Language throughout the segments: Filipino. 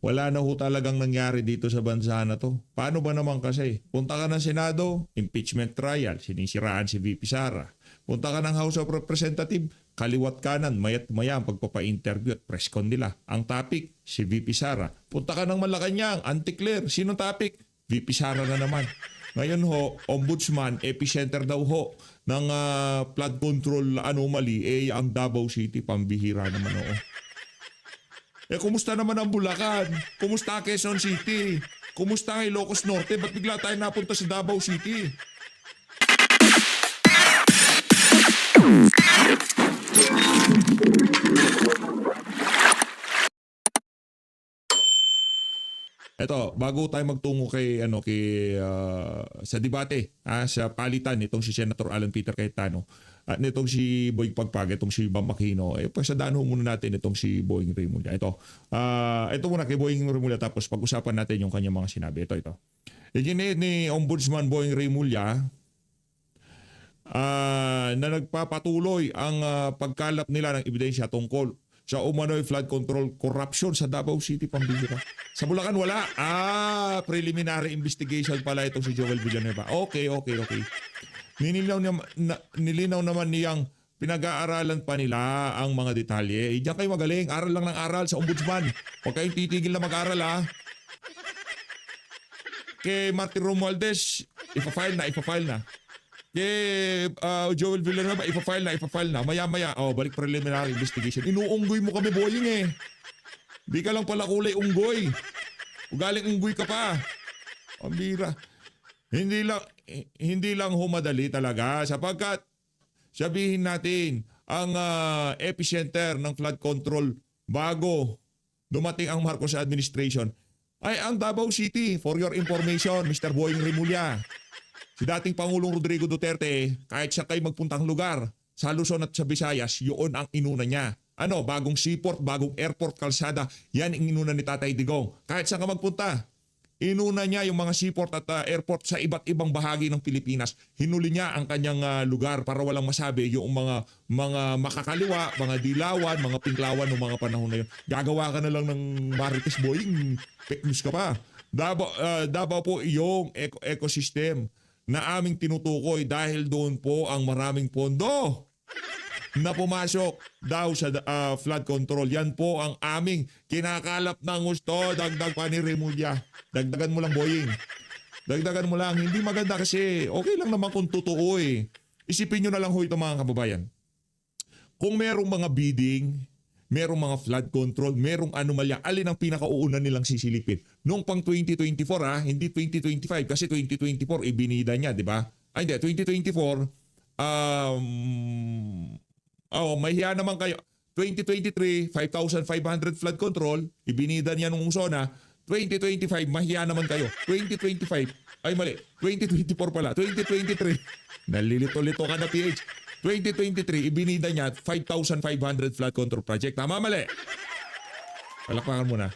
Wala na ho talagang nangyari dito sa bansa na to. Paano ba naman kasi? Punta ka ng Senado, impeachment trial, sinisiraan si VP Sara. Punta ka ng House of Representatives, kaliwat kanan, mayat maya ang pagpapa-interview at press con nila. Ang topic, si VP Sara. Punta ka ng Malacanang, anti-clear. Sinong topic? VP Sara na naman. Ngayon ho, ombudsman, epicenter daw ho ng flood control anomaly, ang Davao City, pambihira naman ho. Kumusta naman ang Bulacan? Kumusta Quezon City? Kumusta ang Ilocos Norte? Ba't bigla tayo napunta sa Davao City? Eto, bago tayo magtungo kay sa debate, sa palitan nitong si Senator Alan Peter Cayetano at nitong si Boying Pagpag, itong si Bam Aquino, pasadaan ho muna natin itong si Boying Rimulya. Ito muna kay Boying Rimulya, tapos pag-usapan natin yung kanyang mga sinabi. Ito. Iginit ni Ombudsman Boying Rimulya na nagpapatuloy ang pagkalap nila ng ebidensya tungkol sa umano'y flood control corruption sa Davao City, pambihira. Sa Bulacan wala. Preliminary investigation pala itong si Joel Villanueva. Okay. Nilinaw naman niyang pinag-aaralan pa nila ang mga detalye. Diyan kayo magaling. Aral lang ng aral sa ombudsman. Huwag kayong titigil na mag-aral Kay Martin Romualdez, ipafile na. Kay Joel Villanueva, ipafile na. Maya-maya, balik preliminary investigation. Inuunggoy mo kami, Boying Di ka lang pala kulay unggoy. Ugaling unggoy ka pa. Ambira. Hindi lang humadali talaga sapagkat sabihin natin ang epicenter ng flood control bago dumating ang Marcos administration ay ang Davao City. For your information, Mr. Boying Rimulya. Si dating Pangulong Rodrigo Duterte, kahit siya kayo magpuntang lugar sa Luzon at sa Visayas, yun ang inuna niya. Bagong seaport, bagong airport, kalsada, yan ang inuna ni Tatay Digong. Kahit saan ka magpunta, inuna niya yung mga seaport at airport sa iba't ibang bahagi ng Pilipinas. Hinuli niya ang kanyang lugar para walang masabi yung mga makakaliwa, mga dilawan, mga pinklawan ng mga panahon na yun. Gagawa ka na lang ng Marites, Boying, fake news ka pa. Davao po yung ecosystem na aming tinutukoy dahil doon po ang maraming pondo na pumasok daw sa flood control. Yan po ang aming kinakalap ng gusto. Dagdag pa ni Rimulya. Dagdagan mo lang, Boying. Dagdagan mo lang. Hindi maganda kasi okay lang naman kung totoo Isipin nyo na lang ho ito, mga kababayan. Kung merong mga bidding, merong mga flood control, merong anomalya, alin ang pinakauuna nilang sisilipin? Noong pang 2024 hindi 2025 kasi 2024 ibinida niya, di ba? Hindi, 2024 mahiya naman kayo. 2023, 5,500 flood control, ibinida niya nung zona. 2025, mahiya naman kayo. 2025, ay mali, 2024 pala, 2023, nalilito-lito ka na PH. 2023, ibinida niya 5,500 flood control project. Tama, mali? Palakpakan muna.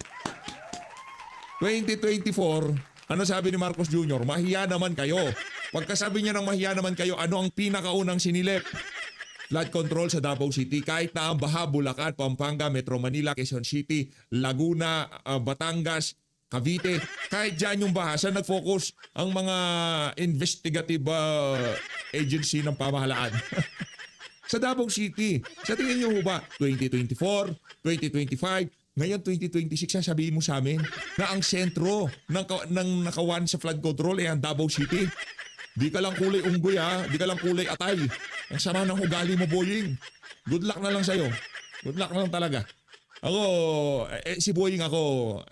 2024, ano sabi ni Marcos Jr.? Mahiya naman kayo. Pagkasabi niya ng mahiya naman kayo, ano ang pinakaunang sinilip? Flood control sa Davao City. Kahit na ang Baha, Bulacan, Pampanga, Metro Manila, Quezon City, Laguna, Batangas, Cavite, kahit dyan yung baha, saan nag-focus ang mga investigative agency ng pamahalaan? Sa Davao City. Sa tingin nyo ba, 2024, 2025, ngayon 2026, sabihin mo sa amin na ang sentro ng nakawan sa flood control ay ang Davao City. Di ka lang kulay unggoy di ka lang kulay atay. Ang sama ng ugali mo, Boying. Good luck na lang sa'yo. Good luck na lang talaga. Ako, si Boying ako,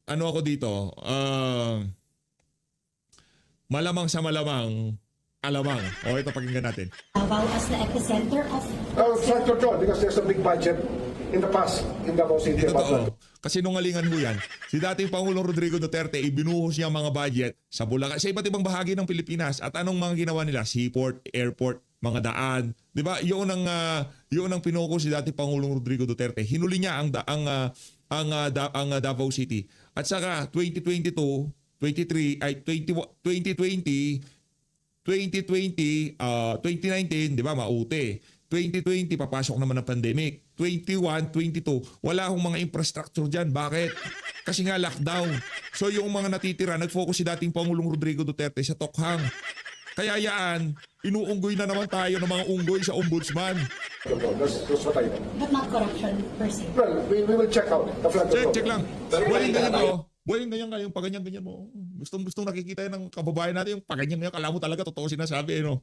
ako dito, malamang sa malamang, alamang. Ito pakinggan natin. Davao as the epicenter of flood control because there's a big budget in the past in Davao City. Totoo. Kasi nungalingan mo yan. Si dating Pangulong Rodrigo Duterte, ibinuhos niya mga budget sa Bulacan, sa iba't ibang bahagi ng Pilipinas. At anong mga ginawa nila? Seaport, airport, mga daan. Di ba? Yun ang pinuko si dating Pangulong Rodrigo Duterte. Hinuli niya ang Davao City. At saka 2022, 2019, di ba, maute. 2020, papasok naman ang pandemic. 21, 22, wala akong mga infrastructure dyan. Bakit? Kasi nga lockdown. So yung mga natitira, nag-focus si dating Pangulong Rodrigo Duterte sa Tokhang. Kaya yan, inuunggoy na naman tayo ng mga unggoy sa ombudsman. That's what I know. But not corruption per se. Well, we will check out the flood control. Check lang. Buhay ganyan mo. Buhay ganyan ka, yung paganyan-ganyan mo. Gustong nakikita yan ng kababayan natin, yung paganyan kala mo talaga totoo sinasabi, no?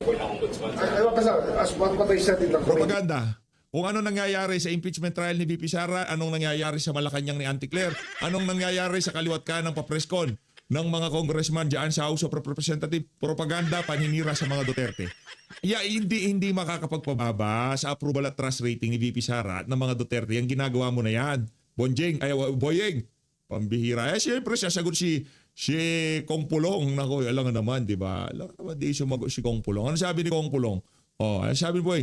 As what I said in the committee, Propaganda. Kung ano nangyayari sa impeachment trial ni VP Sara, anong nangyayari sa Malacanang ni Auntie Claire, anong nangyayari sa kaliwat ka ng papreskon ng mga congressman diyan sa House of Representatives, propaganda, paninira sa mga Duterte. Hindi makakapagpababa sa approval at trust rating ni VP Sara at ng mga Duterte. Yung ginagawa mo na yan. Boyeng, pambihira. Siyempre, sasagot si Kong Pulong. Naku, alam nga naman, di ba? Alam nga naman, di sumagot si Kong Pulong. Ano sabi ni Kong Pulong? Sabi ni Boy,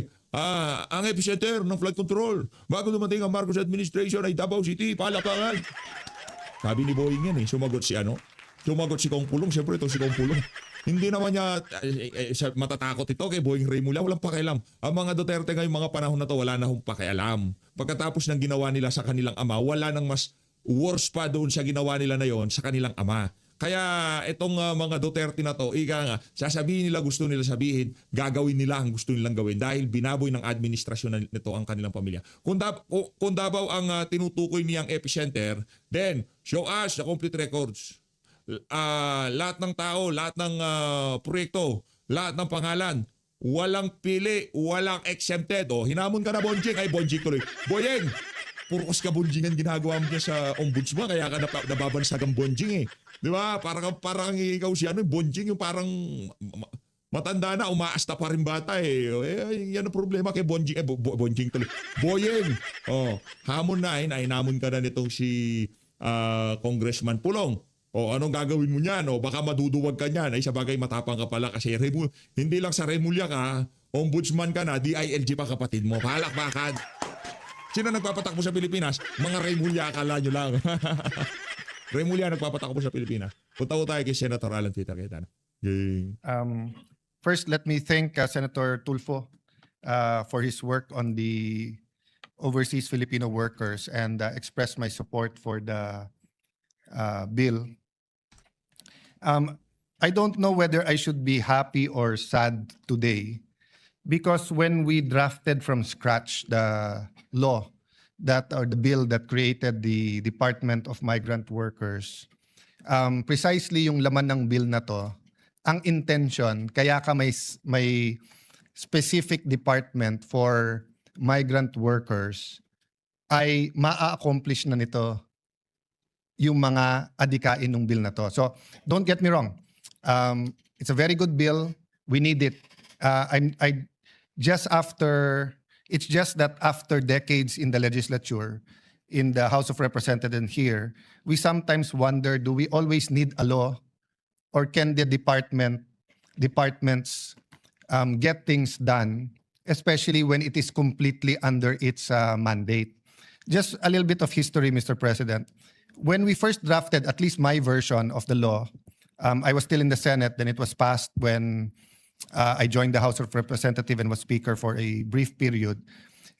ang epicenter ng flood control bago dumating ang Marcos administration ay Davao City, Palapangan. Sabi ni Boying yan Sumagot si Kong Pulong. Siyempre ito si Kong Pulong. Hindi naman niya matatakot ito kay Boying Remulla. Walang pakialam. Ang mga Duterte ngayong mga panahon na to wala na hong pakialam. Pagkatapos ng ginawa nila sa kanilang ama, wala nang mas worse pa doon sa ginawa nila na yon sa kanilang ama. Kaya itong mga Duterte na to, sasabihin nila gusto nila sabihin, gagawin nila ang gusto nilang gawin dahil binaboy ng administrasyon nito ang kanilang pamilya. Kung Davao ang tinutukoy niyang epicenter, then show us the complete records. Lahat ng tao, lahat ng proyekto, lahat ng pangalan, walang pili, walang exempted. Hinamon ka na Bonjing, Bonjing tuloy. Boyeng, purkos ka Bonjing ang ginagawa mo niya sa ombudsman, kaya ka nababansag ang Bonjing Di ba? Parang ikaw si Bonjing yung parang matanda na, umaasta pa rin bata yan ang problema kay Bonjing. Bonjing tuloy. Boyeng, hamon na hinamon ka na nitong si Congressman Pulong. Anong gagawin mo niyan? Baka maduduwag ka niyan. Sa bagay matapang ka pala kasi hindi lang sa Remulla ka, ombudsman ka na, DILG pa kapatid mo. Palakpakan. Sino nagpapatakbo sa Pilipinas? Mga Remulla, akala nyo lang. Remulla nagpapatakbo sa Pilipinas. Punta ko tayo kay Senator Alan Peter Cayetano. Yay. First, let me thank Senator Tulfo for his work on the overseas Filipino workers and express my support for the bill. I don't know whether I should be happy or sad today because when we drafted from scratch the law or the bill that created the Department of Migrant Workers, precisely yung laman ng bill na to, ang intention, kaya ka may specific department for migrant workers, ay ma-accomplish na nito yung mga adikain ng bill na to. So, don't get me wrong. It's a very good bill. We need it. It's just that after decades in the legislature, in the House of Representatives here, we sometimes wonder, do we always need a law or can the departments get things done, especially when it is completely under its mandate? Just a little bit of history, Mr. President. When we first drafted, at least my version of the law, I was still in the Senate, then it was passed when I joined the House of Representatives and was Speaker for a brief period.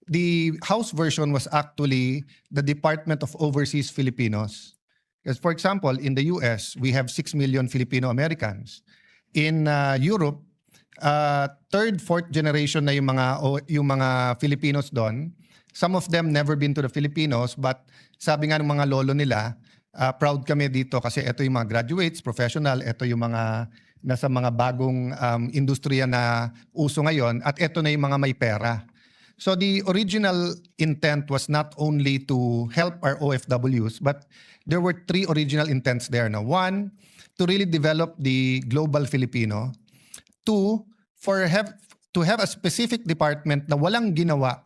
The House version was actually the Department of Overseas Filipinos. Because, for example, in the US, we have 6 million Filipino Americans. In Europe, third, fourth generation na yung mga Filipinos doon. Some of them never been to the Filipinos, but sabi nga ng mga lolo nila, proud kami dito kasi ito yung mga graduates, professional, ito yung mga nasa mga bagong industriya na uso ngayon, at ito na yung mga may pera. So the original intent was not only to help our OFWs, but there were 3 original intents there. Now, 1, to really develop the global Filipino. 2, to have a specific department na walang ginawa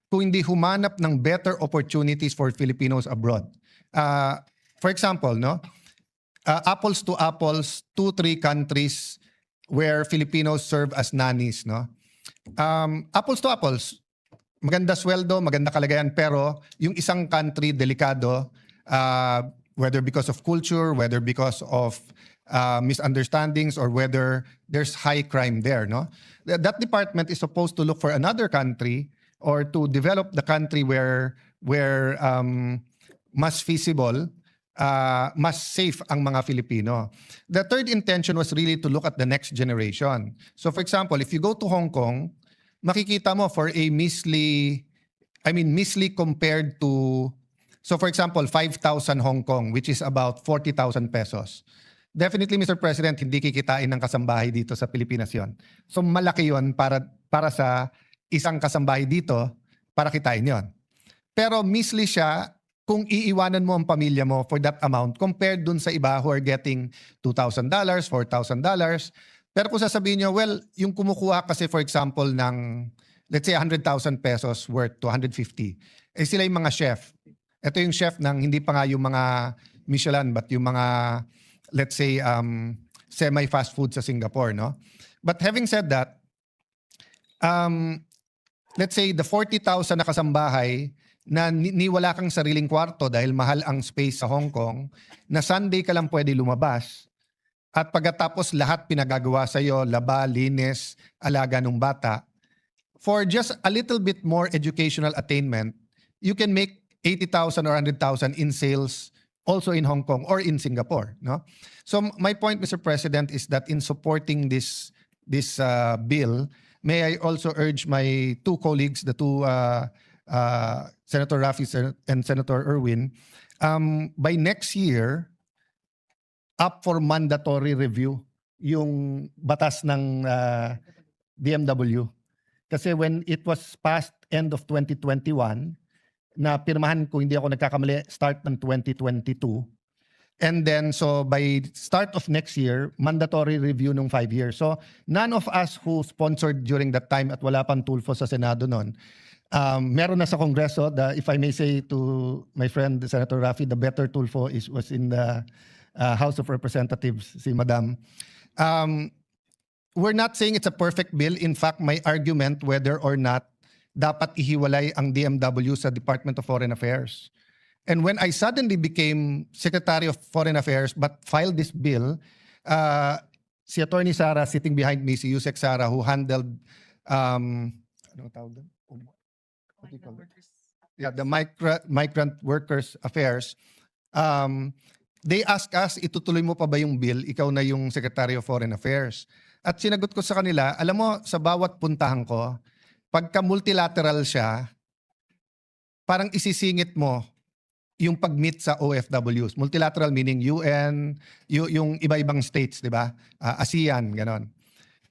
kung hindi humanap ng better opportunities for Filipinos abroad. For example, apples to apples, 2-3 countries where Filipinos serve as nannies. Apples to apples, maganda sweldo, maganda kalagayan, pero yung isang country delikado, whether because of culture, whether because of misunderstandings or whether there's high crime there, no? That department is supposed to look for another country or to develop the country where mas feasible, mas safe ang mga Filipino. The third intention was really to look at the next generation. So for example, if you go to Hong Kong, makikita mo for a measly compared to, so for example, 5,000 Hong Kong, which is about 40,000 pesos. Definitely, Mr. President, hindi kikitain ng kasambahay dito sa Pilipinas yon. So malaki yon para sa isang kasambahay dito, para kitain yon. Pero measly siya kung iiwanan mo ang pamilya mo for that amount compared dun sa iba who are getting $2,000, $4,000. Pero kung sasabihin nyo, well, yung kumukuha kasi for example ng, let's say 100,000 pesos worth to 150, eh sila yung mga chef. Ito yung chef ng hindi pa nga yung mga Michelin but yung mga, let's say, semi-fast food sa Singapore, no? But having said that, let's say the 40,000 na kasambahay na wala kang sariling kwarto dahil mahal ang space sa Hong Kong, na Sunday ka lang pwede lumabas at pagkatapos lahat pinagagawa sa iyo, laba, linis, alaga ng bata, for just a little bit more educational attainment, you can make 80,000 or 100,000 in sales also in Hong Kong or in Singapore, no? So my point, Mr. President, is that in supporting this bill, may I also urge my two colleagues, the two Senator Raffy and Senator Erwin, by next year, up for mandatory review yung batas ng DMW. Kasi when it was passed end of 2021, na pirmahan ko, hindi ako nagkakamali, start ng 2022. And then, so by start of next year, mandatory review nung 5 years. So none of us who sponsored during that time at wala pang Tulfo sa Senado noon, meron na sa Kongreso, if I may say to my friend Senator Raffy, the better Tulfo was in the House of Representatives, si Madam. We're not saying it's a perfect bill. In fact, my argument whether or not dapat ihiwalay ang DMW sa Department of Foreign Affairs. And when I suddenly became Secretary of Foreign Affairs but filed this bill, si Attorney Sara sitting behind me, si Yusek Sara, who handled ano tawag doon? What do you call it? Yeah, the migrant workers affairs. They asked us, itutuloy mo pa ba yung bill? Ikaw na yung Secretary of Foreign Affairs. At sinagot ko sa kanila, alam mo, sa bawat puntahan ko, pagka multilateral siya, parang isisingit mo yung pag-meet sa OFWs. Multilateral meaning UN, yung iba-ibang states, di ba? ASEAN, ganon.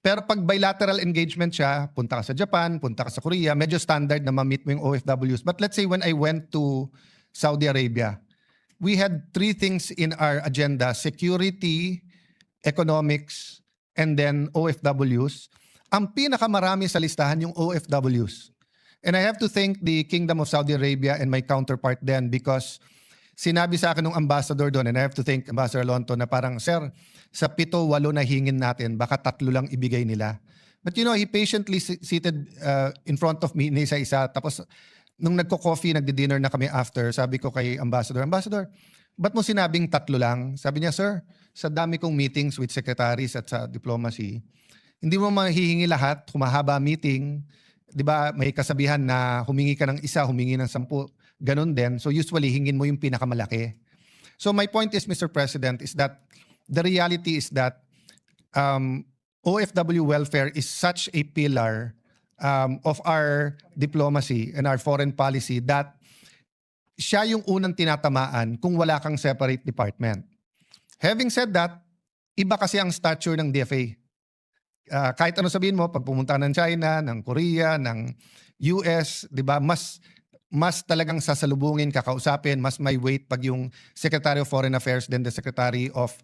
Pero pag bilateral engagement siya, punta ka sa Japan, punta ka sa Korea, medyo standard na ma-meet mo yung OFWs. But let's say when I went to Saudi Arabia, we had 3 things in our agenda: security, economics, and then OFWs. Ang pinakamarami sa listahan yung OFWs. And I have to thank the Kingdom of Saudi Arabia and my counterpart then, because sinabi sa akin ng ambassador doon, and I have to thank Ambassador Alonto, na parang, sir, sa 7-8 na hingin natin, baka 3 lang ibigay nila. But you know, he patiently seated in front of me, isa-isa. Tapos, nung nagko-coffee, nagdi-dinner na kami after, sabi ko kay Ambassador, ba't mo sinabing 3 lang? Sabi niya, sir, sa dami kong meetings with secretaries at sa diplomacy, hindi mo mahihingi lahat, humahaba meeting, di ba, may kasabihan na humingi ka ng 1, humingi ng 10, ganun din. So usually, hingin mo yung pinakamalaki. So my point is, Mr. President, is that the reality is that OFW welfare is such a pillar of our diplomacy and our foreign policy that siya yung unang tinatamaan kung wala kang separate department. Having said that, iba kasi ang stature ng DFA. Kahit ano sabihin mo, pag pumunta ng China, ng Korea, ng US, di ba, mas talagang sasalubungin, kakausapin, mas may weight pag yung Secretary of Foreign Affairs than the Secretary of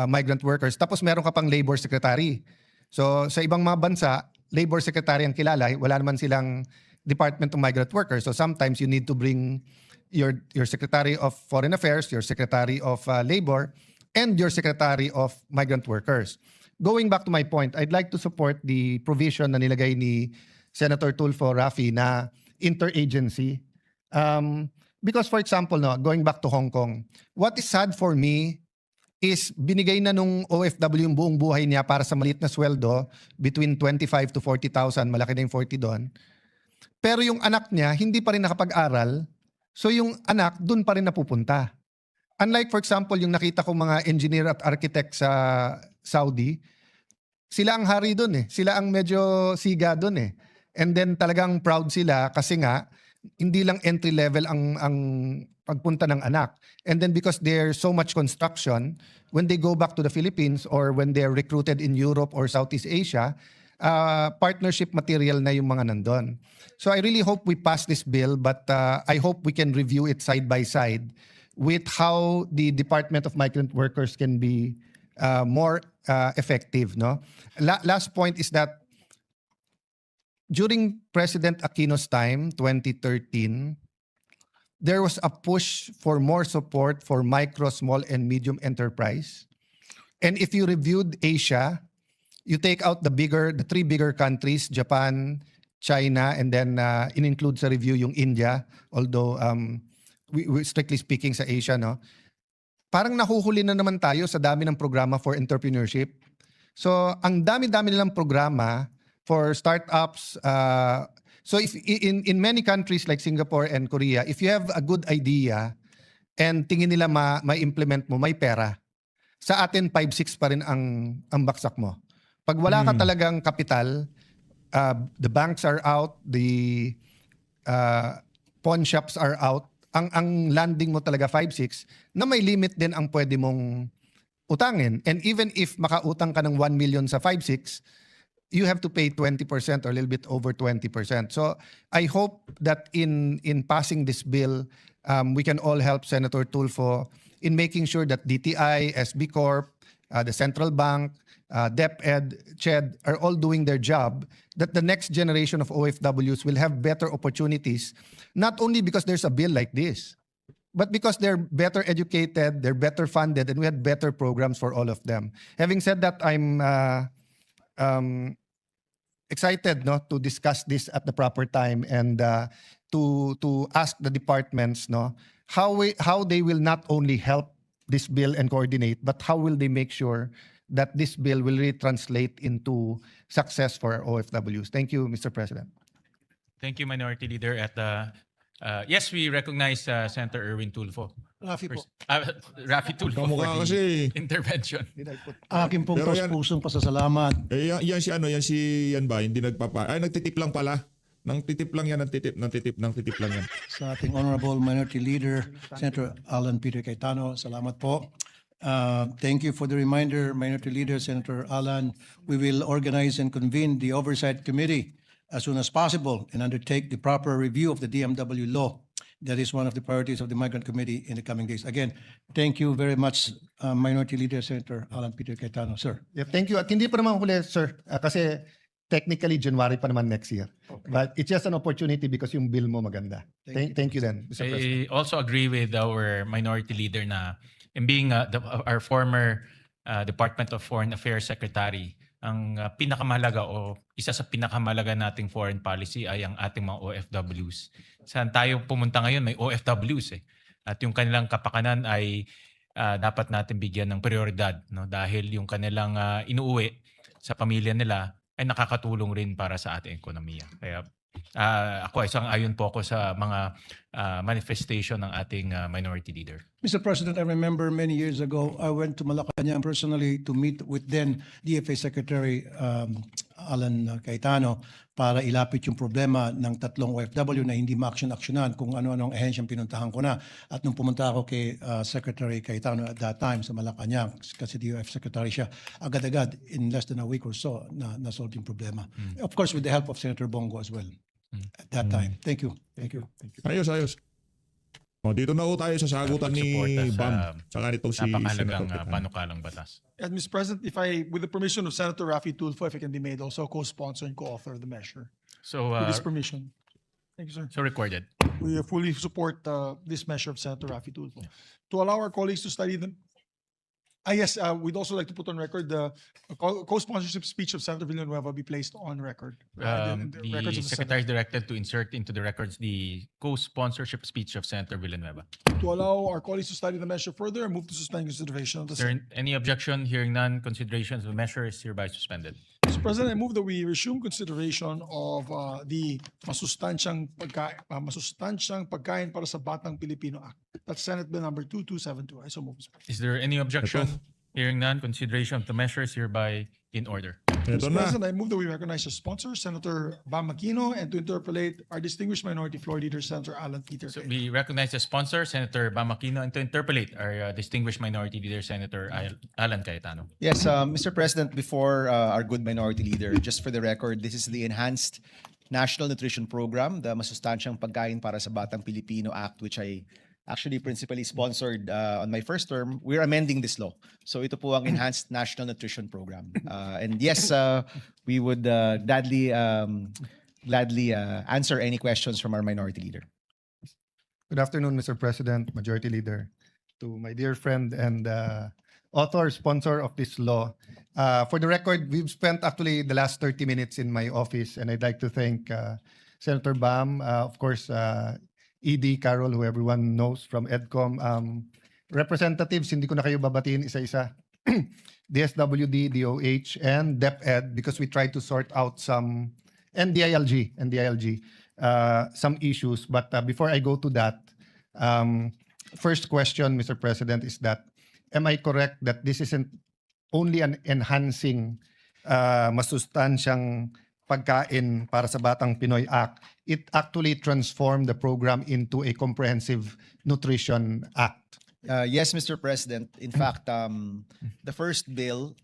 Migrant Workers. Tapos meron ka pang Labor Secretary. So sa ibang mga bansa, Labor Secretary ang kilala, wala naman silang Department of Migrant Workers. So sometimes you need to bring your Secretary of Foreign Affairs, your Secretary of Labor, and your Secretary of Migrant Workers. Going back to my point, I'd like to support the provision na nilagay ni Senator Tulfo Raffy na interagency. Because for example, no, going back to Hong Kong, what is sad for me is binigay na nung OFW yung buong buhay niya para sa maliit na sweldo, between 25 to 40,000, malaki na yung 40 doon. Pero yung anak niya, hindi pa rin nakapag-aral, so yung anak, dun pa rin napupunta. Unlike for example, yung nakita ko mga engineer at architect sa Saudi, sila ang hari dun eh. Sila ang medyo siga dun eh. And then talagang proud sila kasi nga, hindi lang entry level ang pagpunta ng anak. And then because there's so much construction, when they go back to the Philippines or when they're recruited in Europe or Southeast Asia, partnership material na yung mga nandun. So I really hope we pass this bill, but I hope we can review it side by side with how the Department of Migrant Workers can be more effective. No? Last point is that during President Aquino's time, 2013, there was a push for more support for micro, small, and medium enterprise. And if you reviewed Asia, you take out the three bigger countries, Japan, China, and then in-include sa review yung India, although we strictly speaking sa Asia, no? Parang nahuhuli na naman tayo sa dami ng programa for entrepreneurship. So, ang dami-dami nilang programa for startups. So, if in many countries like Singapore and Korea, if you have a good idea and tingin nila ma-implement mo, may pera. Sa atin, 5-6 pa rin ang baksak mo. Pag wala ka talagang kapital, the banks are out, the pawn shops are out, ang landing mo talaga 5-6, na may limit din ang pwede mong utangin. And even if makautang ka ng 1 million sa 5-6, you have to pay 20% or a little bit over 20%. So I hope that in passing this bill, we can all help Senator Tulfo in making sure that DTI, SB Corp, the Central Bank, DepEd, CHED are all doing their job, that the next generation of OFWs will have better opportunities, not only because there's a bill like this, but because they're better educated, they're better funded, and we had better programs for all of them. Having said that, I'm excited to discuss this at the proper time and to ask the departments how they will not only help this bill and coordinate, but how will they make sure that this bill will really translate into success for our OFWs. Thank you, Mr. President. Thank you, Minority Leader. Yes, we recognize Senator Erwin Tulfo. Rafi po. Rafi Tulfo Kamukha for kasi. the intervention. Akin pong Pero yan- pusong pasasalamat Yan yan ba? Hindi nagtitip lang pala. Nangtitip lang yan, nangtitip lang yan. sa ating Honorable Minority Leader, Senator Alan Peter Cayetano. Salamat po. Thank you for the reminder, Minority Leader, Senator Alan. We will organize and convene the Oversight Committee as soon as possible and undertake the proper review of the DMW law. That is one of the priorities of the Migrant Committee in the coming days. Again, thank you very much, Minority Leader, Senator Alan Peter Cayetano. Sir. Yeah, thank you. At hindi pa naman huli, sir, kasi technically January pa naman next year. But it's just an opportunity because yung bill mo maganda. Thank you then, Mr. President. I also agree with our Minority Leader na in being our former Department of Foreign Affairs Secretary, ang pinakamahalaga o isa sa pinakamahalaga nating foreign policy ay ang ating mga OFWs. Saan tayo pumunta ngayon, may OFWs eh. At yung kanilang kapakanan ay dapat natin bigyan ng prioridad, no? Dahil yung kanilang inuuwi sa pamilya nila ay nakakatulong rin para sa ating ekonomiya. Kaya ako ay ayon po ako sa mga manifestation ng ating Minority Leader. Mr. President, I remember many years ago, I went to Malacanang personally to meet with then DFA Secretary Alan Cayetano para ilapit yung problema ng tatlong OFW na hindi ma-action-actionan kung ano-ano ang ahensyang pinuntahan ko na. At nung pumunta ako kay Secretary Cayetano at that time sa Malacanang, kasi DOF Secretary siya, agad-agad in less than a week or so na-solve yung problema. Of course, with the help of Senator Bongo as well at that time. Thank you. Thank you. Ayos. O, dito na tayo sa sagutan ni Suporta sa Bam. Saka nitong si napakahalagang Senator Cayetano. panukalang batas. And Mr. President, with the permission of Senator Rafi Tulfo, if it can be made also co-sponsor and co-author of the measure. So, With his permission. Thank you, sir. so recorded. We fully support this measure of Senator Rafi Tulfo. To allow our colleagues to study Yes, we'd also like to put on record the co-sponsorship speech of Senator Villanueva be placed on record. in the The records of the Secretary is directed to insert into the records the co-sponsorship speech of Senator Villanueva. Senate. To allow our colleagues to study the measure further, I move to suspend consideration of the Is there same. any objection? Hearing none, consideration of the measure is hereby suspended. Mr. President, I move that we resume consideration of the masustansyang pagkain para sa Batang Pilipino Act. That's Senate Bill number 2272. I so move, Mr. President. Is there any objection? Hearing none, consideration of the measure is hereby in order. Ito Mr. na. President, I move that we recognize the sponsor, Senator Bam Aquino, and to interpolate our distinguished minority floor leader, Senator Alan Peter. So we recognize the sponsor, Senator Bam Aquino, and to interpolate our distinguished minority leader, Senator Alan Cayetano. Yes, Mr. President, before our good minority leader, just for the record, this is the Enhanced National Nutrition Program, the Masustansyang Pagkain para sa Batang Pilipino Act, which I actually principally sponsored on my first term. We're amending this law. So ito po ang Enhanced National Nutrition Program. And yes, we would gladly answer any questions from our minority leader. Good afternoon, Mr. President, Majority Leader. To my dear friend and author, sponsor of this law. For the record, we've spent actually the last 30 minutes in my office, and I'd like to thank Senator Bam, of course, ED Carol, who everyone knows from EDCOM. Representatives, hindi ko na kayo babatiin isa-isa. DSWD, DOH, and DepEd, because we tried to sort out some, and DILG, some issues. But before I go to that, first question, Mr. President, is that, am I correct that this isn't only an enhancing masustansyang pagkain para sa Batang Pinoy Act? It actually transformed the program into a comprehensive nutrition act. Yes, Mr. President. In fact, the first bill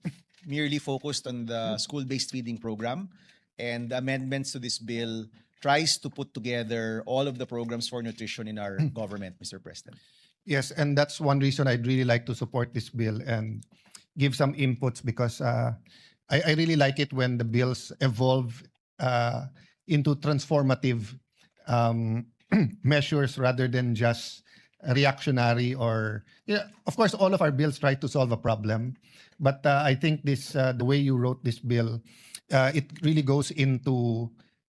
merely focused on the school-based feeding program, and the amendments to this bill tries to put together all of the programs for nutrition in our government, Mr. President. Yes, and that's one reason I'd really like to support this bill and give some inputs, because I really like it when the bills evolve into transformative measures rather than just reactionary or, of course, all of our bills try to solve a problem. But I think this, the way you wrote this bill, it really goes into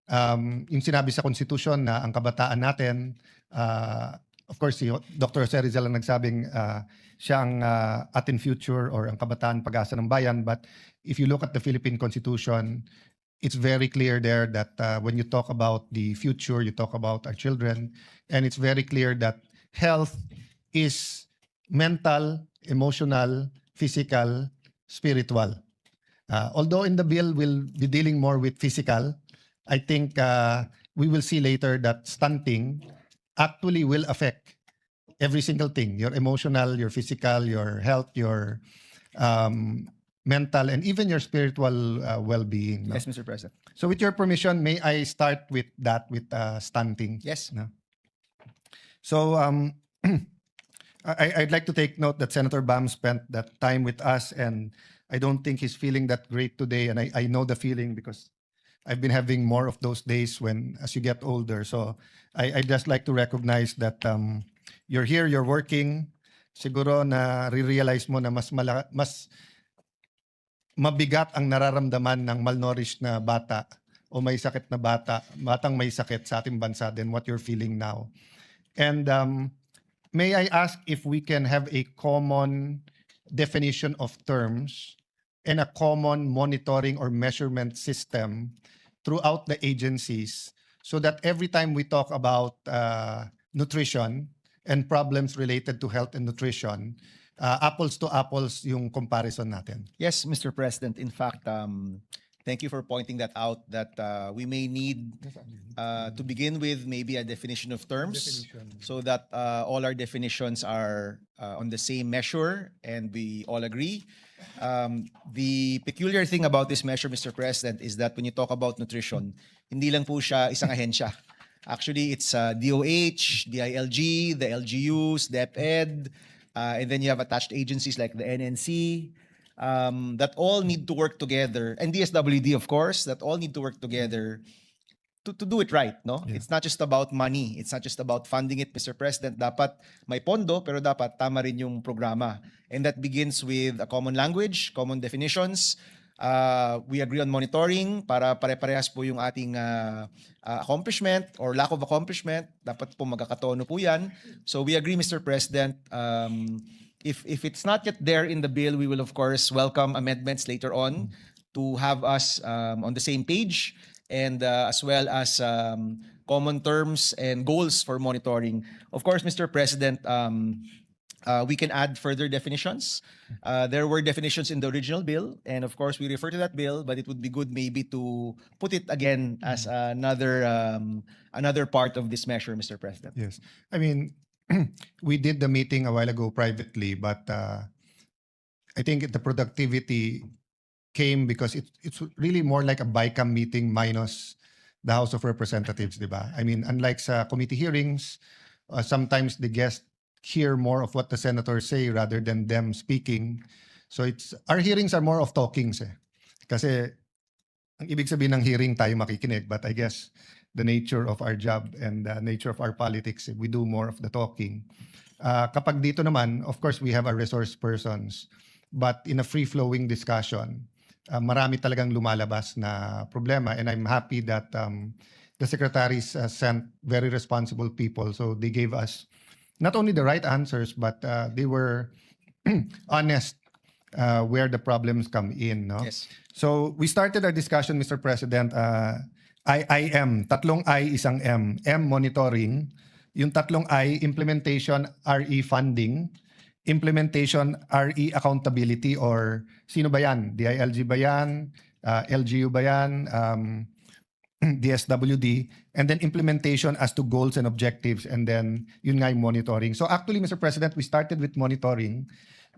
yung sinabi sa Constitution na ang kabataan natin, of course, si Dr. Jose Rizal ang nagsabing siya ang ating future or ang kabataan pag-asa ng bayan. But if you look at the Philippine Constitution, it's very clear there that when you talk about the future, you talk about our children, and it's very clear that health is mental, emotional, physical, spiritual. Although in the bill we'll be dealing more with physical, I think we will see later that stunting actually will affect every single thing: your emotional, your physical, your health, your mental, and even your spiritual well-being. No? Yes, Mr. President. So with your permission, may I start with that, with stunting? Yes. No? So I'd like to take note that Senator Bam spent that time with us, and I don't think he's feeling that great today. And I know the feeling because I've been having more of those days as you get older. So I just like to recognize that you're here, you're working. Siguro na realize mo na mas mabigat ang nararamdaman ng malnourished na bata o may sakit na batang may sakit sa ating bansa than what you're feeling now. And may I ask if we can have a common definition of terms and a common monitoring or measurement system throughout the agencies, so that every time we talk about nutrition and problems related to health and nutrition, apples to apples yung comparison natin. Yes, Mr. President. In fact, thank you for pointing that out, that we may need to begin with maybe a definition of terms so that all our definitions are on the same measure and we all agree. The peculiar thing about this measure, Mr. President, is that when you talk about nutrition, hindi lang po siya isang ahensya. Actually, it's DOH, DILG, the LGUs, DepEd, and then you have attached agencies like the NNC, that all need to work together, and DSWD, of course, that all need to work together to do it right, no? It's not just about money. It's not just about funding it, Mr. President. Dapat may pondo, pero dapat tama rin yung programa. And that begins with a common language, common definitions. We agree on monitoring para pare-parehas po yung ating accomplishment or lack of accomplishment. Dapat po magkakatono po yan. So we agree, Mr. President. If it's not yet there in the bill, we will of course welcome amendments later on to have us on the same page, and as well as common terms and goals for monitoring. Of course, Mr. President, we can add further definitions. There were definitions in the original bill, and of course, we refer to that bill, but it would be good maybe to put it again as another part of this measure, Mr. President. Yes. I mean, we did the meeting a while ago privately, but I think the productivity came because it's really more like a BICAM meeting minus the House of Representatives, di ba? I mean, unlike sa committee hearings, sometimes the guests hear more of what the senators say rather than them speaking. So our hearings are more of talkings eh. Kasi ang ibig sabihin ng hearing tayo makikinig, but I guess the nature of our job and the nature of our politics, we do more of the talking. Kapag dito naman, of course, we have our resource persons, but in a free-flowing discussion, marami talagang lumalabas na problema, and I'm happy that the secretaries sent very responsible people, so they gave us not only the right answers, but they were honest where the problems come in. No? Yes. So we started our discussion, Mr. President. IIM, tatlong I, isang M. M, monitoring. Yung tatlong I, implementation, RE funding. Implementation, RE accountability, or sino ba yan? DILG ba yan? LGU ba yan? DSWD. And then implementation as to goals and objectives. And then yun nga yung monitoring. So actually, Mr. President, we started with monitoring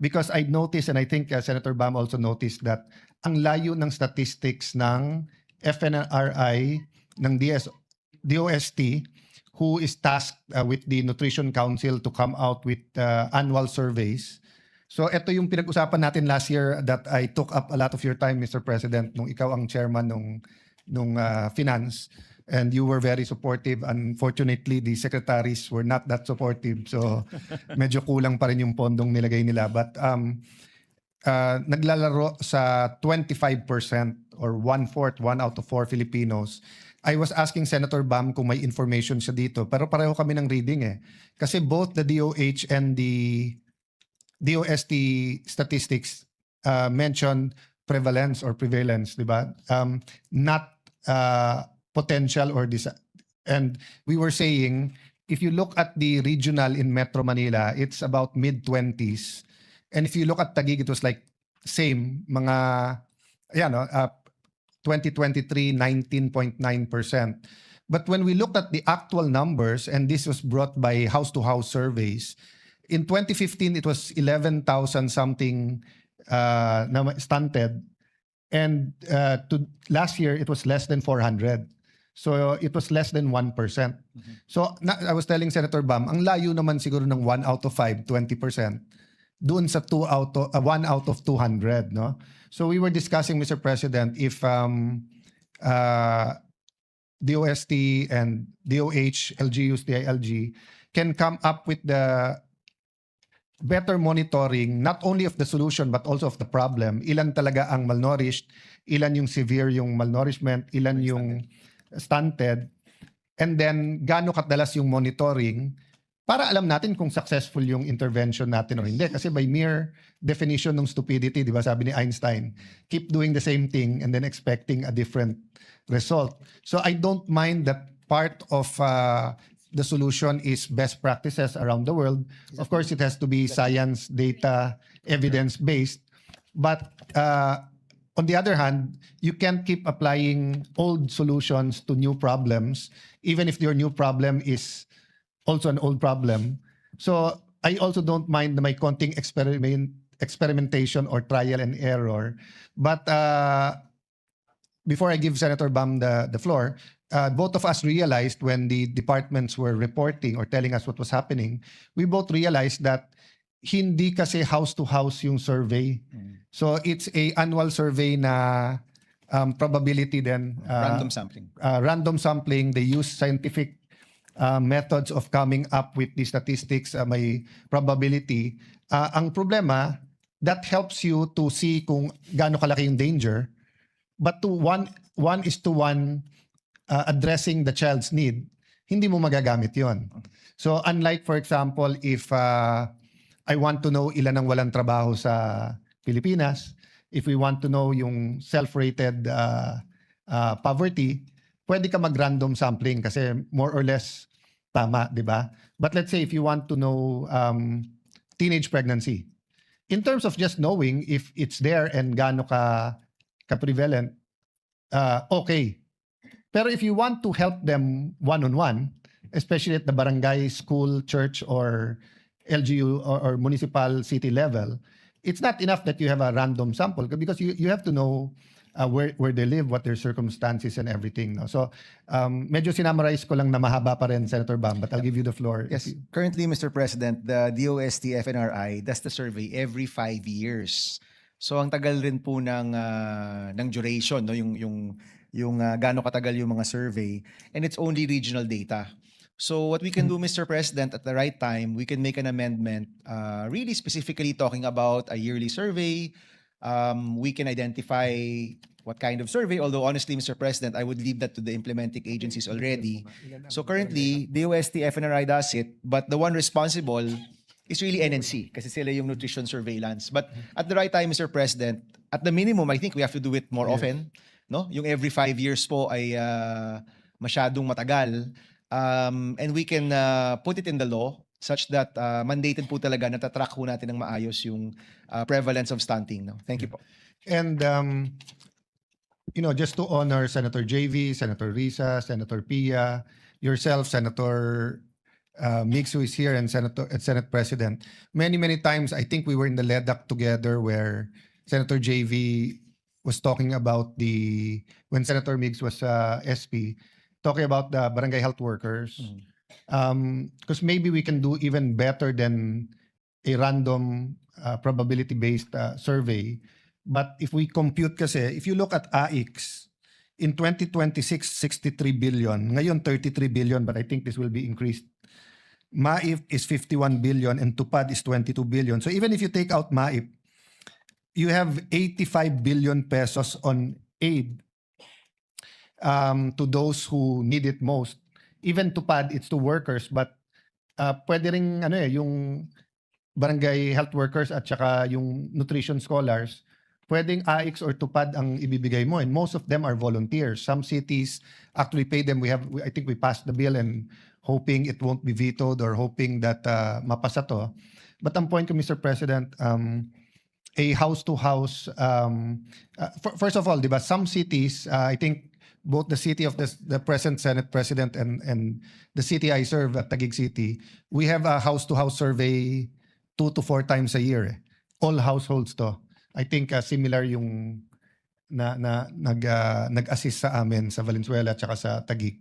because I noticed, and I think Senator Bam also noticed, that ang layo ng statistics ng FNRI, ng DOST, who is tasked with the Nutrition Council to come out with annual surveys. So ito yung pinag-usapan natin last year that I took up a lot of your time, Mr. President, nung ikaw ang chairman nung finance, and you were very supportive. Unfortunately, the secretaries were not that supportive. So medyo kulang pa rin yung pondong nilagay nila. But naglalaro sa 25% or 1/4, 1 out of 4 Filipinos. I was asking Senator Bam kung may information siya dito, pero pareho kami ng reading eh. Kasi both the DOH and the DOST statistics mention prevalence or prevalence, di ba? Not potential or and we were saying, if you look at the regional in Metro Manila, it's about mid-20s. And if you look at Taguig, it was like same, mga, 2023, 19.9%. But when we looked at the actual numbers, and this was brought by house-to-house surveys, in 2015, it was 11,000 something stunted. And to last year, it was less than 400. So it was less than 1%. So I was telling Senator Bam, ang layo naman siguro ng 1 out of 5, 20%. Doon sa 1 out of 200, no? So we were discussing, Mr. President, if DOST and DOH, LGUs, DILG can come up with the better monitoring, not only of the solution but also of the problem. Ilan talaga ang malnourished, ilan yung severe yung malnourishment, ilan yung stunted, and then gaano kadalas yung monitoring para alam natin kung successful yung intervention natin o hindi. Kasi by mere definition ng stupidity, di ba sabi ni Einstein, keep doing the same thing and then expecting a different result. So I don't mind that part of the solution is best practices around the world. Of course, it has to be science, data, evidence-based. But on the other hand, you can't keep applying old solutions to new problems, even if your new problem is also an old problem. So I also don't mind my konting experimentation or trial and error. But before I give Senator Bam the floor, both of us realized when the departments were reporting or telling us what was happening, we both realized that hindi kasi house to house yung survey. So it's a annual survey na probability then. Random sampling. Random sampling. They use scientific methods of coming up with the statistics, may probability. Ang problema, that helps you to see kung gaano kalaki yung danger. But to one is to one addressing the child's need, hindi mo magagamit yon. So unlike, for example, if I want to know ilan ang walang trabaho sa Pilipinas, if we want to know yung self-rated poverty, pwede ka mag-random sampling kasi more or less tama, di ba? But let's say if you want to know teenage pregnancy, in terms of just knowing if it's there and gaano ka-prevalent, okay. Pero if you want to help them one-on-one, especially at the barangay, school, church, or LGU or municipal city level, it's not enough that you have a random sample because you have to know where they live, what their circumstances and everything. No? So medyo sinamarize ko lang na mahaba pa rin, Senator Bam, but I'll give you the floor. Yes, currently, Mr. President, the DOST FNRI does the survey every 5 years. So ang tagal rin po ng duration, no, yung gaano katagal yung mga survey, and it's only regional data. So what we can do, Mr. President, at the right time, we can make an amendment really specifically talking about a yearly survey. We can identify what kind of survey, although honestly, Mr. President, I would leave that to the implementing agencies already. So currently, DOST FNRI does it, but the one responsible is really NNC kasi sila yung nutrition surveillance. But at the right time, Mr. President, at the minimum, I think we have to do it more often. No? Yung every 5 years po ay masyadong matagal. And we can put it in the law such that mandated po talaga na tatrack po natin ng maayos yung prevalence of stunting. No? Thank you po. And, just to honor Senator JV, Senator Risa, Senator Pia, yourself, Senator Mix, who is here, and Senate President, many times, I think we were in the LEDAC together where Senator JV was talking about when Senator Mix was SP, talking about the barangay health workers. Because maybe we can do even better than a random probability-based survey. But if we compute kasi, if you look at AIX, in 2026, 63 billion. Ngayon, 33 billion, but I think this will be increased. MAIP is 51 billion and TUPAD is 22 billion. So even if you take out MAIP, you have 85 billion pesos on aid to those who need it most. Even TUPAD, it's to workers, but pwede ring yung barangay health workers at saka yung nutrition scholars, pwedeng AIX or TUPAD ang ibibigay mo, and most of them are volunteers. Some cities actually pay them. I think we passed the bill and hoping it won't be vetoed or hoping that mapasa to. But ang point ko, Mr. President, a house-to-house, first of all, di ba, some cities, I think both the city of the present Senate President and the city I serve at Taguig City, we have a house-to-house survey 2 to 4 times a year. All households to. I think similar yung nag-assist sa amin sa Valenzuela at saka sa Taguig.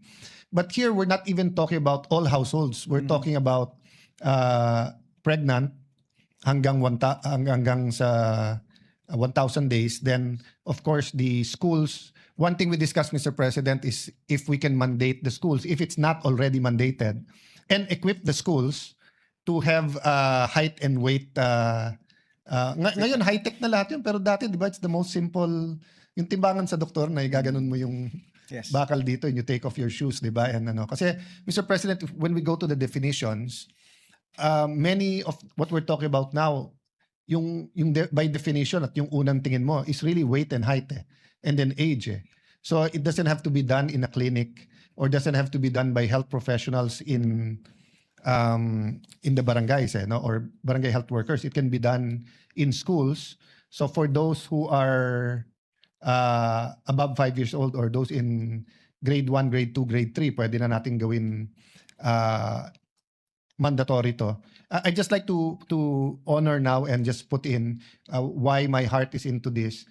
But here, we're not even talking about all households. We're talking about pregnant hanggang sa 1,000 days. Then, of course, the schools. One thing we discussed, Mr. President, is if we can mandate the schools, if it's not already mandated, and equip the schools to have height and weight. Ngayon, high-tech na lahat yun, pero dati, di ba, it's the most simple. Yung timbangan sa doktor na igaganon mo yung bakal dito and you take off your shoes, di ba? And kasi, Mr. President, when we go to the definitions, many of what we're talking about now, yung by definition at yung unang tingin mo is really weight and height and then age. So it doesn't have to be done in a clinic or doesn't have to be done by health professionals in the barangays or barangay health workers. It can be done in schools. So for those who are above 5 years old or those in grade 1, grade 2, grade 3, pwede na natin gawin mandatory to. I just like to honor now and just put in why my heart is into this.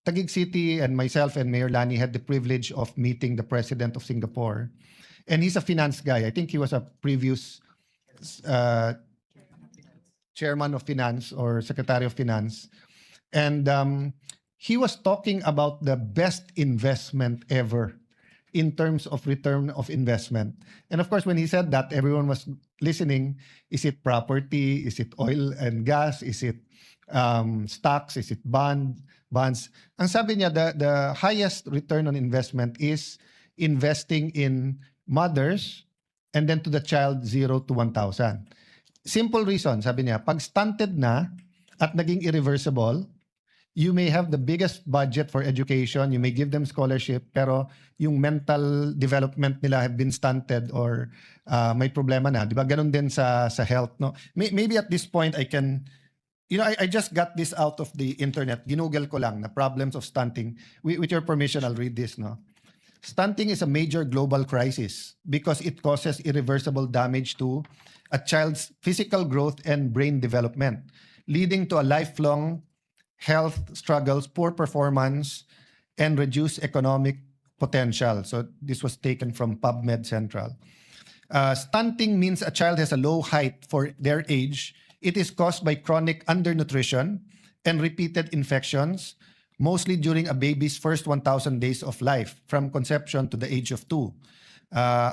Taguig City and myself and Mayor Lani had the privilege of meeting the President of Singapore. And he's a finance guy. I think he was a previous chairman of finance or secretary of finance. And he was talking about the best investment ever in terms of return of investment. And of course, when he said that, everyone was listening. Is it property? Is it oil and gas? Is it stocks? Is it bonds? Ang sabi niya, the highest return on investment is investing in mothers and then to the child 0 to 1,000. Simple reason, sabi niya, pag stunted na at naging irreversible, you may have the biggest budget for education, you may give them scholarship, pero yung mental development nila have been stunted or may problema na. Di ba? Ganun din sa health. No? Maybe at this point, I can, I just got this out of the internet. Ginugel ko lang na problems of stunting. With your permission, I'll read this. No? Stunting is a major global crisis because it causes irreversible damage to a child's physical growth and brain development, leading to a lifelong health struggles, poor performance, and reduced economic potential. So this was taken from PubMed Central. Stunting means a child has a low height for their age. It is caused by chronic undernutrition and repeated infections, mostly during a baby's first 1,000 days of life, from conception to the age of 2.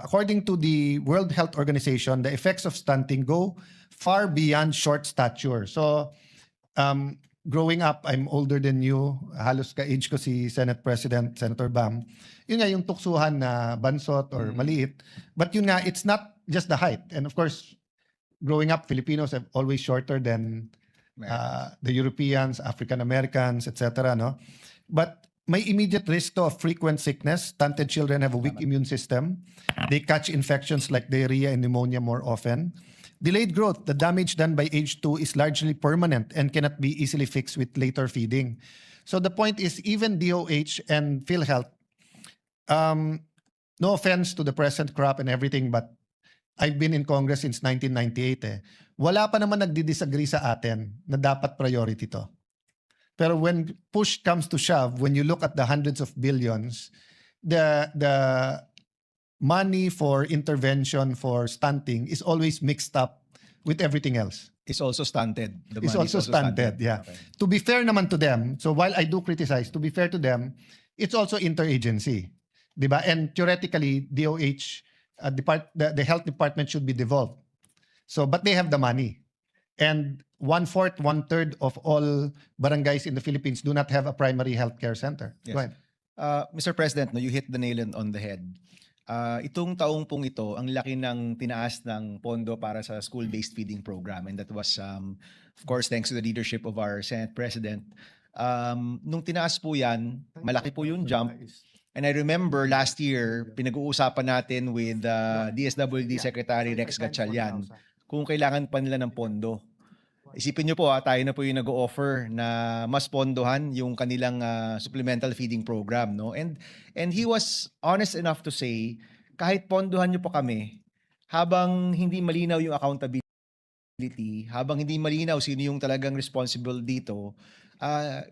According to the World Health Organization, the effects of stunting go far beyond short stature. So, growing up, I'm older than you. Halos ka-age ko si Senate President, Senator Bam. Yun nga, yung tuksuhan na bansot or maliit. But yun nga, it's not just the height. And of course, growing up, Filipinos are always shorter than the Europeans, African Americans, etc. No? But may immediate risk to of frequent sickness. Stunted children have a weak immune system. They catch infections like diarrhea and pneumonia more often. Delayed growth, the damage done by age 2 is largely permanent and cannot be easily fixed with later feeding. So the point is, even DOH and PhilHealth, no offense to the present crop and everything, but I've been in Congress since 1998 eh. Wala pa naman nagdi-disagree sa atin na dapat priority to. Pero when push comes to shove, when you look at the hundreds of billions, the money for intervention for stunting is always mixed up with everything else. It's also stunted. The It's money also is stunted, yeah. Okay. To be fair naman to them, so while I do criticize, to be fair to them, it's also interagency. Diba? And theoretically, DOH, the health department should be devolved. So, but they have the money. And 1/4, 1/3 of all barangays in the Philippines do not have a primary healthcare center. Yes. Go ahead. Mr. President, no, you hit the nail on the head. Itong taong pong ito, ang laki ng tinaas ng pondo para sa school-based feeding program. And that was, of course, thanks to the leadership of our Senate President. Nung tinaas po yan, malaki po yung jump. And I remember last year, pinag-uusapan natin with DSWD Secretary Rex Gatchalian kung kailangan pa nila ng pondo. Isipin nyo po, tayo na po yung nag-o-offer na mas pondohan yung kanilang supplemental feeding program. No? And he was honest enough to say, kahit pondohan nyo po kami, habang hindi malinaw yung accountability, habang hindi malinaw sino yung talagang responsible dito,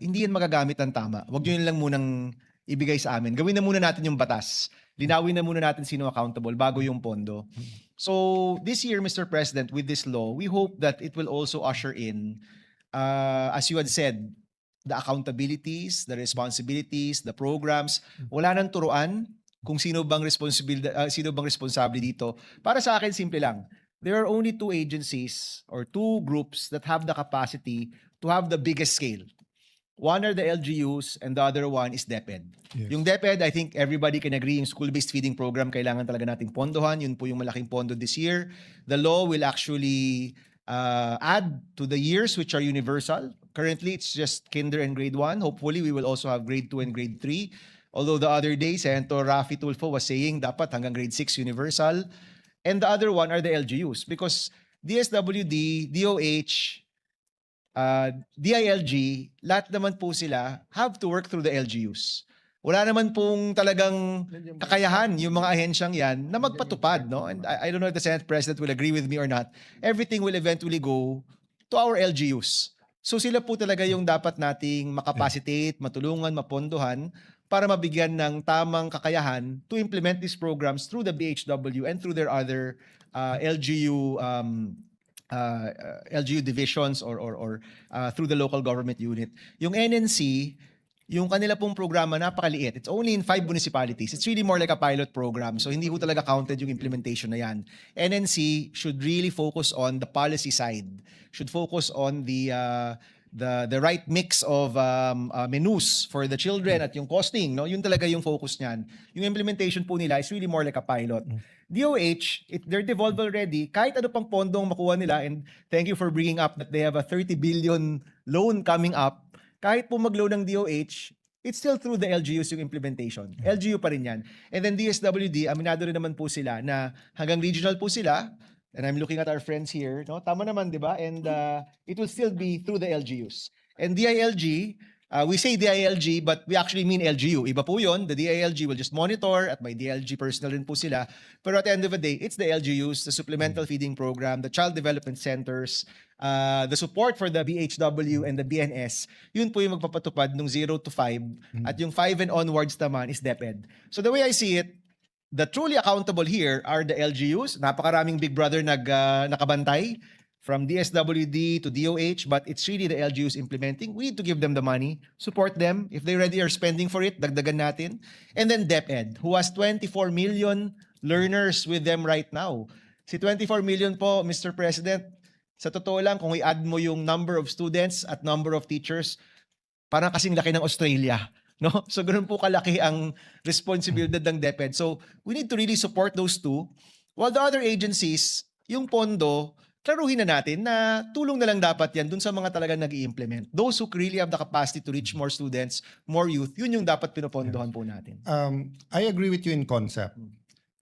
hindi yan magagamit ng tama. Huwag nyo lang munang ibigay sa amin. Gawin na muna natin yung batas. Linawin na muna natin sino accountable bago yung pondo. So this year, Mr. President, with this law, we hope that it will also usher in, as you had said, the accountabilities, the responsibilities, the programs. Wala nang turuan kung sino bang responsable dito. Para sa akin, simple lang. There are only 2 agencies or 2 groups that have the capacity to have the biggest scale. One are the LGUs and the other one is DepEd. Yes. Yung DepEd, I think everybody can agree, yung school-based feeding program, kailangan talaga nating pondohan. Yun po yung malaking pondo this year. The law will actually add to the years which are universal. Currently, it's just kinder and grade 1. Hopefully, we will also have grade 2 and grade 3. Although the other day, Senator Raffy Tulfo was saying dapat hanggang grade 6 universal. And the other one are the LGUs because DSWD, DOH, DILG, lahat naman po sila have to work through the LGUs. Wala naman pong talagang kakayahan yung mga ahensyang yan na magpatupad. No? And I don't know if the Senate President will agree with me or not. Everything will eventually go to our LGUs. So sila po talaga yung dapat nating makapacitate, matulungan, mapondohan para mabigyan ng tamang kakayahan to implement these programs through the BHW and through their other LGU LGU divisions or through the local government unit. Yung NNC, yung kanila pong programa napakaliit. It's only in 5 municipalities. It's really more like a pilot program. So hindi ko talaga counted yung implementation na yan. NNC should really focus on the policy side. Should focus on the right mix of menus for the children at yung costing, no? Yun talaga yung focus niyan. Yung implementation po nila is really more like a pilot. DOH, they're devolved already. Kahit ano pang pondong makuha nila, and thank you for bringing up that they have a 30 billion loan coming up. Kahit po mag-loan ng DOH, it's still through the LGUs yung implementation. LGU pa rin yan. And then DSWD, aminado rin naman po sila na hanggang regional po sila. And I'm looking at our friends here. No? Tama naman, di ba? And it will still be through the LGUs. And DILG, we say DILG, but we actually mean LGU. Iba po yun. The DILG will just monitor at may DILG personnel rin po sila. Pero at the end of the day, it's the LGUs, the Supplemental Feeding Program, the Child Development Centers, the support for the BHW and the BNS. Yun po yung magpapatupad ng 0 to 5. At yung 5 and onwards naman is DepEd. So the way I see it, the truly accountable here are the LGUs. Napakaraming Big Brother nakabantay from DSWD to DOH, but it's really the LGUs implementing. We need to give them the money, support them. If they already are spending for it, dagdagan natin. And then DepEd, who has 24 million learners with them right now. Si 24 million po, Mr. President, sa totoo lang, kung i-add mo yung number of students at number of teachers, parang kasing laki ng Australia. No? So ganoon po kalaki ang responsibilidad ng DepEd. So we need to really support those two. While the other agencies, yung pondo, klaruhin na natin na tulong na lang dapat yan dun sa mga talagang nag-i-implement. Those who really have the capacity to reach more students, more youth, yun yung dapat pinopondohan po natin. I agree with you in concept.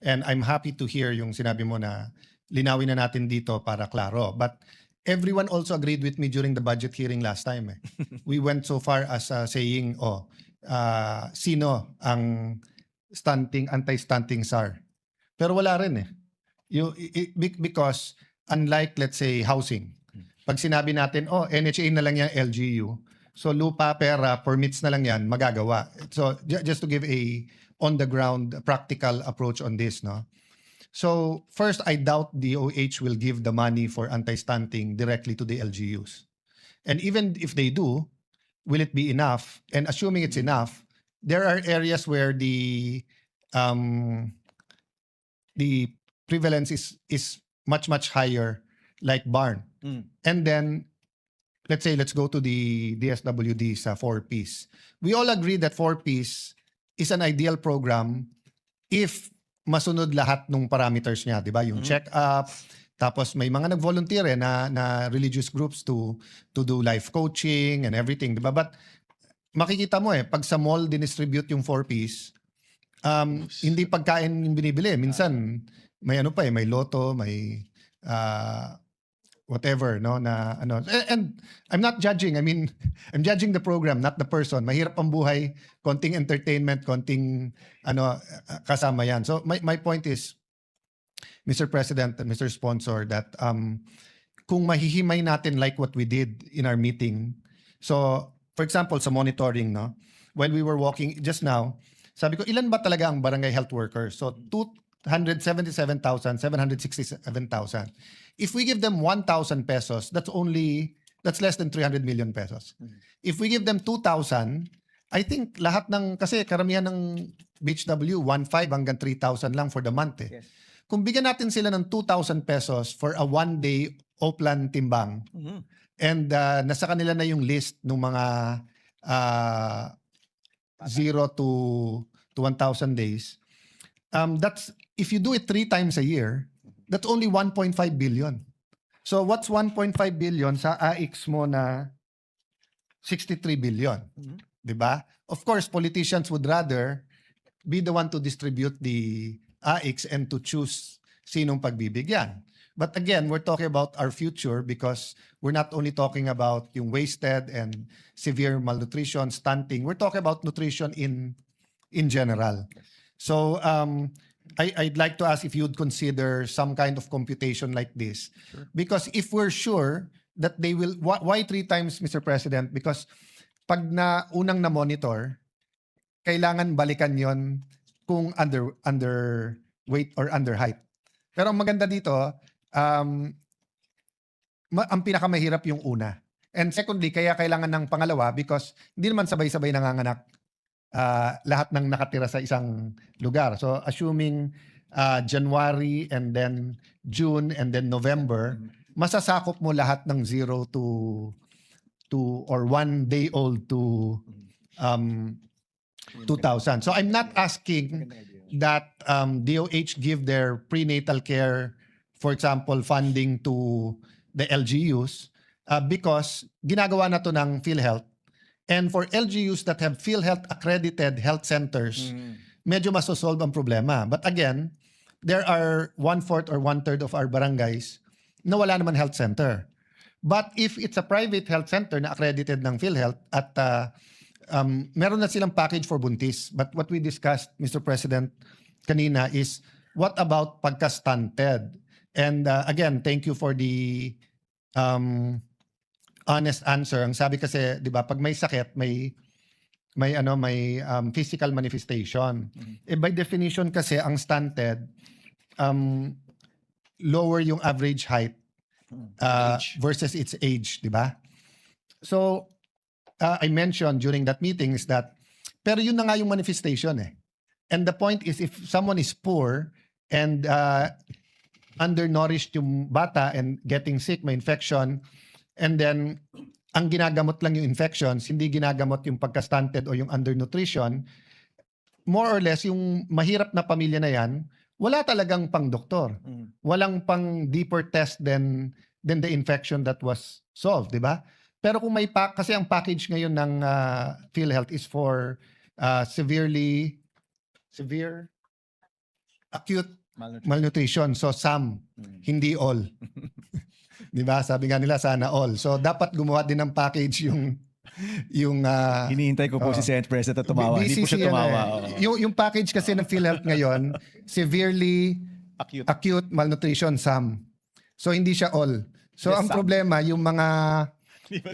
And I'm happy to hear yung sinabi mo na linawin na natin dito para klaro. But everyone also agreed with me during the budget hearing last time. We went so far as saying, sino ang anti-stunting SAR? Pero wala rin because unlike, let's say, housing, pag sinabi natin, NHA na lang yan, LGU, so lupa, pera, permits na lang yan, magagawa. So just to give a on-the-ground practical approach on this, no? So first, I doubt DOH will give the money for anti-stunting directly to the LGUs. And even if they do, will it be enough? And assuming it's enough, there are areas where the prevalence is much higher, like Barn. And then let's go to the DSWD's 4Ps. We all agree that 4Ps is an ideal program if masunod lahat ng parameters niya, 'di ba? Yung check-up, tapos may mga nag-volunteer na religious groups to do life coaching and everything, 'di ba? But makikita mo pag sa mall dinistribute yung 4Ps, hindi pagkain yung binibili. Minsan may may loto, may whatever, no, na ano. And I'm not judging. I mean, I'm judging the program, not the person. Mahirap ang buhay, konting entertainment, konting kasama yan. So my point is, Mr. President and Mr. Sponsor, that kung mahihimay natin like what we did in our meeting. So, for example, sa monitoring, no, when we were walking just now, sabi ko, ilan ba talaga ang barangay health workers? So, 277,000, 767,000. If we give them 1,000 pesos, that's less than 300 million pesos. If we give them 2,000, I think lahat kasi karamihan ng BHW, 1,500 hanggang 3,000 lang for the month. Yes. Kung bigyan natin sila ng 2,000 pesos for a one-day Oplan timbang, and nasa kanila na yung list ng mga 0 to 1,000 days, that's, if you do it 3 times a year, that's only 1.5 billion. So what's 1.5 billion sa AX mo na 63 billion? Diba? Of course, politicians would rather be the one to distribute the AX and to choose sinong pagbibigyan. But again, we're talking about our future because we're not only talking about yung wasted and severe malnutrition, stunting. We're talking about nutrition in general. So I'd like to ask if you'd consider some kind of computation like this. Sure. Because if we're sure that they will, why 3 times, Mr. President? Because pag unang na-monitor, kailangan balikan yon kung underweight or underheight. Pero ang maganda dito, ang pinakamahirap yung una. And secondly, kaya kailangan ng pangalawa because hindi naman sabay-sabay nanganganak lahat ng nakatira sa isang lugar. So assuming January and then June and then November, masasakop mo lahat ng 0 to or 1 day old to 2,000. So I'm not asking that DOH give their prenatal care, for example, funding to the LGUs because ginagawa na to ng PhilHealth. And for LGUs that have PhilHealth accredited health centers, medyo masosolve ang problema. But again, there are 1/4 or 1/3 of our barangays na wala naman health center. But if it's a private health center na accredited ng PhilHealth at meron na silang package for buntis. But what we discussed, Mr. President, kanina is what about pagka-stunted? And again, thank you for the honest answer. Ang sabi kasi, 'di ba, pag may sakit, may physical manifestation. Eh by definition kasi ang stunted lower yung average height versus its age, 'di ba? So I mentioned during that meeting is that pero yun na nga yung manifestation eh. And the point is if someone is poor and undernourished yung bata and getting sick, may infection, and then ang ginagamot lang yung infections, hindi ginagamot yung pagka-stunted o yung undernutrition, more or less yung mahirap na pamilya na yan, wala talagang pang-doktor. Walang pang deeper test than the infection that was solved, di ba? Pero kung may kasi ang package ngayon ng PhilHealth is for severe acute malnutrition. So some, hindi all. Di ba? Sabi nga nila sana all. So dapat gumawa din ng package yung Hinihintay ko po si Senate President at tumawa. Hindi po siya BCC tumawa. Yung package kasi ng PhilHealth ngayon, severely acute malnutrition some. So hindi siya all. So Yes, ang some. problema yung mga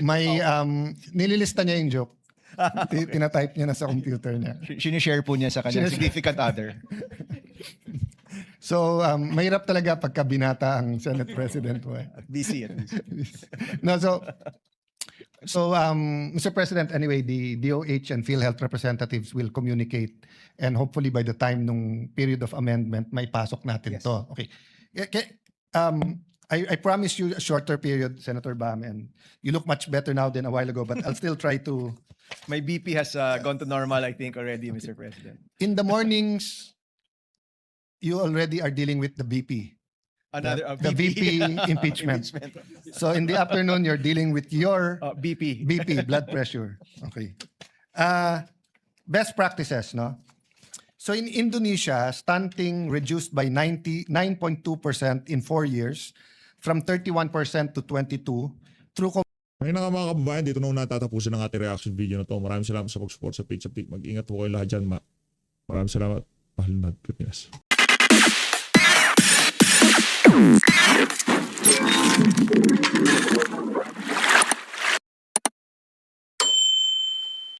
may nililista niya yung joke. Tinatype niya na sa computer niya. Sinishare po niya sa kanyang significant other. So mahirap talaga pagka binata ang Senate President mo. Busy. No, so Mr. President, anyway, the DOH and PhilHealth representatives will communicate and hopefully by the time nung period of amendment, may pasok natin Yes. to. Okay. I promise you a shorter period, Senator Bam, and you look much better now than a while ago, but I'll still try to. My BP has gone to normal, I think, already, Mr. President. In the mornings, you already are dealing with the BP. Another The VP impeachment. So in the afternoon, you're dealing with your BP. BP, blood pressure. Okay. Best practices, no? So in Indonesia, stunting reduced by 9.2% in 4 years, from 31% to 22% through Ayun na nga mga kababayan, dito na natatapusin ang ating reaction video na to. Maraming salamat sa pag-support sa page update. Mag-ingat po kayo lahat dyan. Maraming salamat. Mahal na Pilipinas.